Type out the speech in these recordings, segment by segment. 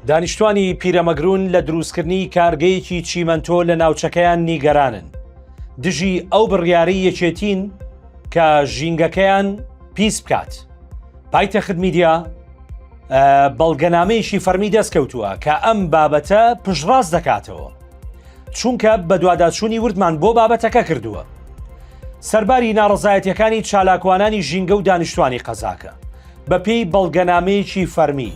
دانیشتوانی پیرەمەگرون لە دروستکردنی کارگەیەکی چیمەنتۆ لە ناوچەکەیان نیگەرانن دژی ئەو بڕیارەی یەکێتین کە ژینگەکەیان پیس بکات. پایتەخت میدیا بەڵگەنامەیەکی فەرمی دەستکەوتووە کە ئەم بابەتە پشتڕاست دەکاتەوە چونکە بە دوواداچوونی وردمان بۆ بابەتەکە کردووە. سەرباری ناڕەزایەتیەکانی چالاکوانانی ژینگە و دانیشتوانی قەزاکە بە پێی بەڵگەنامەیەکی فەرمی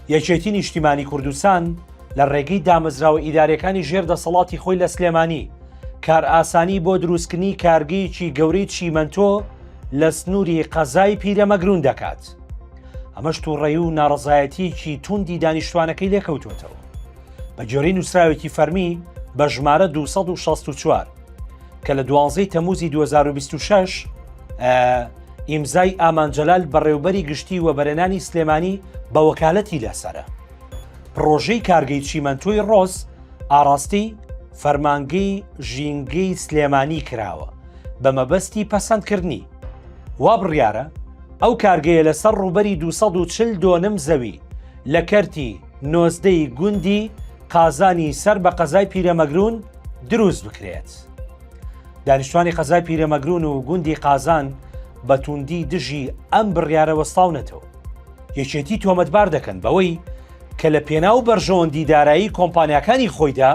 یەکێتی نیشتیمانی کوردستان لە ڕێگەی دامەزراوە ئیدارەکانی ژێر دەسەڵاتی خۆی لە سلێمانی کار ئاسانی بۆ دروستکردنی کارگەیەکی گەورەی چیمەنتۆ لە سنووری قەزای پیرەمەگرون دەکات. ئەمەش تووڕێی و ناڕەزایەتیەکی توندی دانیشتوانەکەی لێکەوتوێتەوە بە جۆرەی نووسراوێتی فەرمی بە ژمارە 264 کە لە 12 تەموزی 2026 ئیمزای ئامانجەلال بەڕێوبەری گشتی و بەرهێنانی سلێمانی بە وەکالەتی لەسرە. پرۆژەی کارگەی چیمەنتۆی ڕۆز ئاراستی فەرمانگەی ژینگەی سلێمانی کراوە بە مەبەستی پەسەندکردنی. وا بڕیارە ئەو کارگەیە لەسەر ڕووبەری 240 زەوی لە کەرتی 19 گوندی قازانی سەر بە قەزای پیرەمەگرون دروست بکرێت. دانیشتوانی قەزای پیرەمەگرون و گوندی قازان بە توندی دژی ئەم بڕیارە وەستاونەتەوە. یەکێتی تۆمەتبار دەکەن بەوەی کە لە پێناو بەرژەوەندی دارایی کۆمپانیاکانی خۆیدا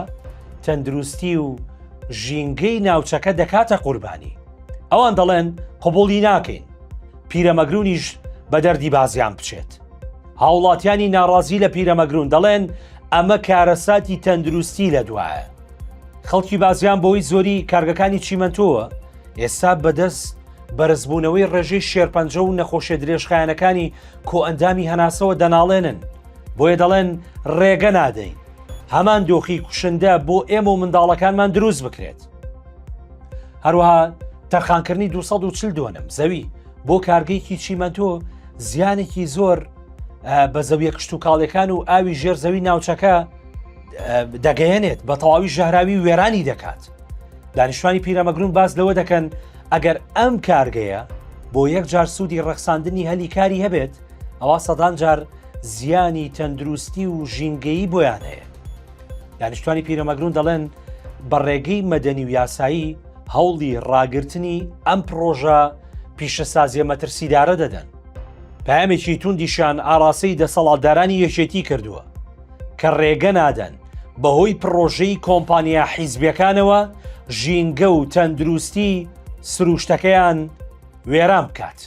تەندروستی و ژینگەی ناوچەکە دەکاتە قوربانی. ئەوان دەڵێن قبوڵی ناکەین پیرەمەگرونیش بە دەردی بازیان بچێت. هاوڵاتیانی ناڕازی لە پیرەمەگرون دەڵێن ئەمە کارەساتی تەندروستی لە دوایە. خەڵکی بازیان بۆی زۆری کارگەکانی چیمەنتۆوە ئێستا بەدەست بەرزبوونەوەی ڕێژەی شێرپەنجە و نەخۆشیە درێژخایەنەکانی کۆئەندامی هەناسەوە دەناڵێنن بۆیە دەڵێن ڕێگە نادەین هەمان دۆخی کوشندە بۆ ئێمە و منداڵەکانمان دروست بکرێت. هەروەها تەرخانکردنی 240 زەوی بۆ کارگەیەکی چیمەنتۆ زیانێکی زۆر بە زەویە کشت و کاڵەکان و ئاوی ژێر زەوی ناوچەکە دەگەیەنێت بە تەواوی ژەهراوی وێرانی دەکات. دانیشتوانی پیرەمەگرون باز لەوە دەکەن ئەگەر ئەم کارگەیە بۆ یەک جار سوودی ڕەخساندنی هەلی کاری هەبێت ئەوە سەدان جار زیانی تەندروستی و ژینگەیی بۆیان هەیە. دانیشتوانی پیرەمەگرون دەڵێن بە ڕێگەی مەدەنی و یاسایی هەوڵی ڕاگررتنی ئەم پرۆژە پیشەسازیە مەترسیدارە دەدەن. پامێکی توندیشان ئاراسەی دەسەڵاتدارانی یەکێتی کردووە کە ڕێگە نادەن بەهۆی پرۆژەی کۆمپانیا حیزبیەکانەوە ژینگە و تەندروستی سروشتەکەیان وێران بکات.